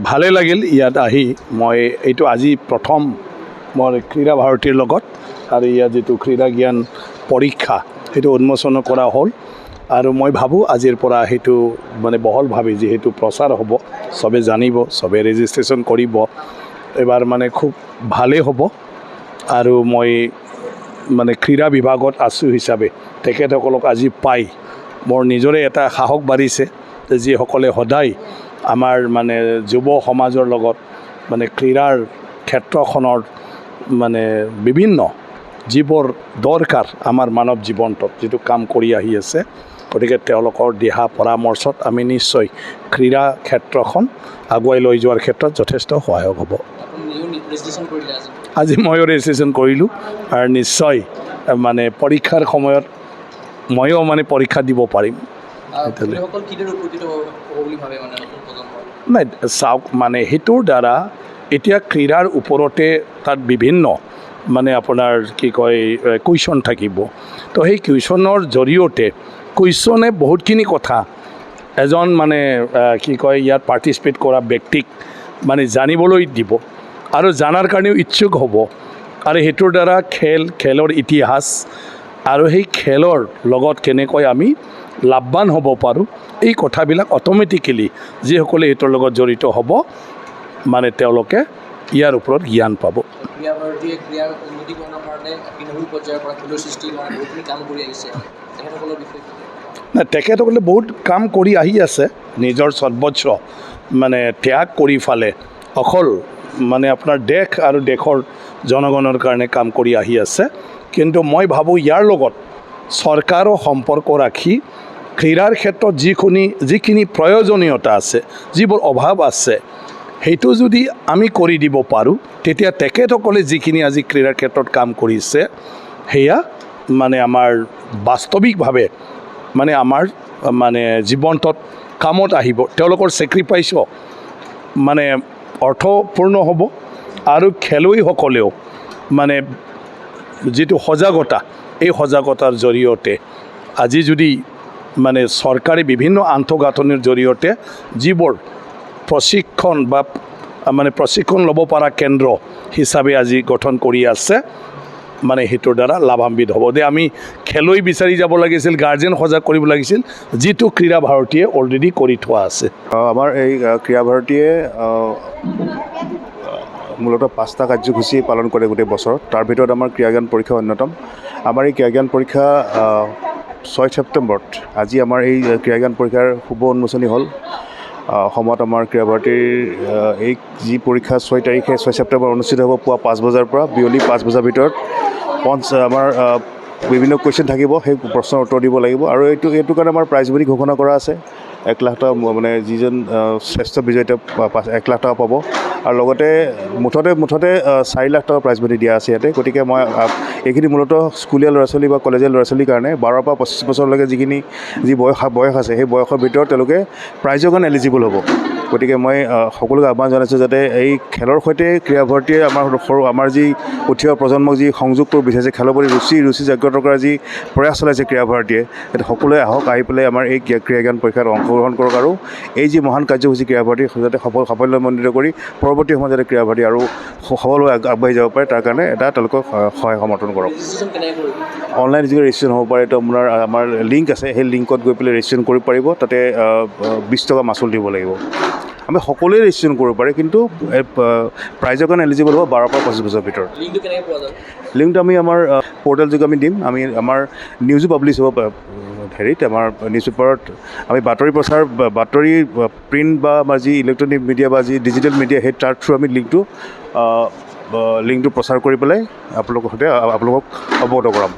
ভালে লাগিল ইয়াত আহি মই এইটো আজি প্ৰথম মোৰ ক্ৰীড়া ভাৰতীৰ লগত আৰু ইয়াত যিটো ক্ৰীড়া জ্ঞান পৰীক্ষা সেইটো উন্মোচন কৰা হ'ল আৰু মই ভাবোঁ আজিৰ পৰা সেইটো মানে বহলভাৱে যিহেতু প্ৰচাৰ হ'ব চবে জানিব চবে ৰেজিষ্ট্ৰেশ্যন কৰিব এবাৰ মানে খুব ভালেই হ'ব আৰু মই মানে ক্ৰীড়া বিভাগত আছো হিচাপে তেখেতসকলক আজি পাই মোৰ নিজৰে এটা সাহস বাঢ়িছে যে যিসকলে সদায় আমাৰ মানে যুৱ সমাজৰ লগত মানে ক্ৰীড়াৰ ক্ষেত্ৰখনৰ মানে বিভিন্ন যিবোৰ দৰকাৰ আমাৰ মানৱ জীৱনটোত যিটো কাম কৰি আহি আছে গতিকে তেওঁলোকৰ দিহা পৰামৰ্শত আমি নিশ্চয় ক্ৰীড়া ক্ষেত্ৰখন আগুৱাই লৈ যোৱাৰ ক্ষেত্ৰত যথেষ্ট সহায়ক হ'ব আজি ময়ো ৰেজিষ্ট্ৰেশ্যন কৰিলোঁ আৰু নিশ্চয় মানে পৰীক্ষাৰ সময়ত ময়ো মানে পৰীক্ষা দিব পাৰিম নাই চাওক মানে সেইটোৰ দ্বাৰা এতিয়া ক্ৰীড়াৰ ওপৰতে তাত বিভিন্ন মানে আপোনাৰ কি কয় কুৱেশ্যন থাকিব তো সেই কুৱেশ্যনৰ জৰিয়তে কুৱেশ্যনে বহুতখিনি কথা এজন মানে কি কয় ইয়াত পাৰ্টিচিপেট কৰা ব্যক্তিক মানে জানিবলৈ দিব আৰু জানাৰ কাৰণেও ইচ্ছুক হ'ব আৰু সেইটোৰ দ্বাৰা খেলৰ ইতিহাস আৰু সেই খেলৰ লগত কেনেকৈ আমি লাভৱান হ'ব পাৰোঁ এই কথাবিলাক অট'মেটিকেলি যিসকলে এইটোৰ লগত জড়িত হ'ব মানে তেওঁলোকে ইয়াৰ ওপৰত জ্ঞান পাব নাই তেখেতসকলে বহুত কাম কৰি আহি আছে নিজৰ সৰ্বোচ্চ মানে ত্যাগ কৰি ফালে অকল মানে আপোনাৰ দেশ আৰু দেশৰ জনগণৰ কাৰণে কাম কৰি আহি আছে কিন্তু মই ভাবোঁ ইয়াৰ লগত চৰকাৰো সম্পৰ্ক ৰাখি ক্ৰীড়াৰ ক্ষেত্ৰত যিখিনি প্ৰয়োজনীয়তা আছে যিবোৰ অভাৱ আছে সেইটো যদি আমি কৰি দিব পাৰোঁ তেতিয়া তেখেতসকলে যিখিনি আজি ক্ৰীড়াৰ ক্ষেত্ৰত কাম কৰিছে সেয়া মানে আমাৰ বাস্তৱিকভাৱে মানে আমাৰ মানে জীৱনটোত কামত আহিব তেওঁলোকৰ ছেক্ৰিফাইচো মানে অৰ্থপূৰ্ণ হ'ব আৰু খেলুৱৈসকলেও মানে যিটো সজাগতা এই সজাগতাৰ জৰিয়তে আজি যদি মানে চৰকাৰে বিভিন্ন আন্তঃগাঁথনিৰ জৰিয়তে যিবোৰ প্ৰশিক্ষণ বা মানে প্ৰশিক্ষণ ল'ব পৰা কেন্দ্ৰ হিচাপে আজি গঠন কৰি আছে মানে সেইটোৰ দ্বাৰা লাভান্বিত হ'ব যে আমি খেলুৱৈ বিচাৰি যাব লাগিছিল গাৰ্জেন সজাগ কৰিব লাগিছিল যিটো ক্ৰীড়া ভাৰতীয়ে অলৰেডি কৰি থোৱা আছে আমাৰ এই ক্ৰীড়া ভাৰতীয়ে মূলতঃ 5টা কাৰ্যসূচী পালন কৰে গোটেই বছৰত তাৰ ভিতৰত আমাৰ ক্ৰীড়া জ্ঞান পৰীক্ষা অন্যতম আমাৰ এই ক্ৰীড়া জ্ঞান পৰীক্ষা 6 ছেপ্টেম্বৰত আজি আমাৰ এই ক্ৰীড়া জ্ঞান পৰীক্ষাৰ শুভ উন্মোচনী হ'ল অসমত আমাৰ ক্ৰীড়া ভাৰতীৰ এই যি পৰীক্ষা 6 তাৰিখে 6 ছেপ্টেম্বৰ অনুষ্ঠিত হ'ব পুৱা 5 বজাৰ পৰা বিয়লি 5 বজাৰ ভিতৰত আমাৰ বিভিন্ন কুৱেশ্যন থাকিব সেই প্ৰশ্নৰ উত্তৰ দিব লাগিব আৰু এইটো কাৰণে আমাৰ প্ৰাইজ বুলি ঘোষণা কৰা আছে 1 লাখ টকা মানে যিজন শ্ৰেষ্ঠ বিজয়ীয়ে 1 লাখ টকা পাব আৰু লগতে মুঠতে 4 লাখ টকা প্ৰাইজ মানি দিয়া আছে ইয়াতে গতিকে মই এইখিনি মূলতঃ স্কুলীয়া ল'ৰা ছোৱালী বা কলেজীয়া ল'ৰা ছোৱালীৰ কাৰণে 12 পৰা 25 বছৰলৈকে যি বয়স আছে সেই বয়সৰ ভিতৰত তেওঁলোকে প্ৰাইজৰ কাৰণে এলিজিবল হ'ব গতিকে মই সকলোকে আহ্বান জনাইছোঁ যাতে এই খেলৰ সৈতে ক্ৰীড়া ভাৰতীয়ে আমাৰ যি উঠি অহা প্ৰজন্মক যি সংযোগ কৰিব বিচাৰিছে খেলৰ প্ৰতি ৰুচি জাগ্ৰত কৰাৰ যি প্ৰয়াস চলাইছে ক্ৰীড়া ভাৰতীয়ে সেইটো সকলোৱে আহি পেলাই আমাৰ এই ক্ৰীড়া জ্ঞান পৰীক্ষাত অংশগ্ৰহণ কৰক আৰু এই যি মহান কাৰ্যসূচী ক্ৰীড়া ভাৰতীৰ যাতে সাফল্যমণ্ডিত কৰি পৰৱৰ্তী সময়ত যাতে ক্ৰীড়া ভাৰতী আৰু সফলভাৱে আগবাঢ়ি যাব পাৰে তাৰ কাৰণে এটা তেওঁলোকক সহায় সমৰ্থন কৰক অনলাইন যিটো ৰেজিষ্ট্ৰেশ্যন হ'ব পাৰে এইটো আমাৰ লিংক আছে সেই লিংকত গৈ পেলাই ৰেজিষ্ট্ৰেশ্যন কৰিব পাৰিব তাতে 20 টকা মাচুল দিব লাগিব আমি সকলোৱে ৰেজিষ্ট্ৰেশ্যন কৰিব পাৰে কিন্তু প্ৰাইজৰ কাৰণে এলিজিবল হ'ব 12 পৰা 25 বছৰৰ ভিতৰত লিংকটো আমি আমাৰ পৰ্টেল যোগে আমি দিম আমি আমাৰ নিউজো পাব্লিছ হ'ব হেৰিত আমাৰ নিউজ পেপাৰত আমি বাতৰি প্ৰিণ্ট বা আমাৰ যি ইলেক্ট্ৰনিক মিডিয়া বা যি ডিজিটেল মিডিয়া সেই তাৰ থ্ৰু আমি লিংকটো প্ৰচাৰ কৰি পেলাই আপোনালোকক অৱগত কৰাম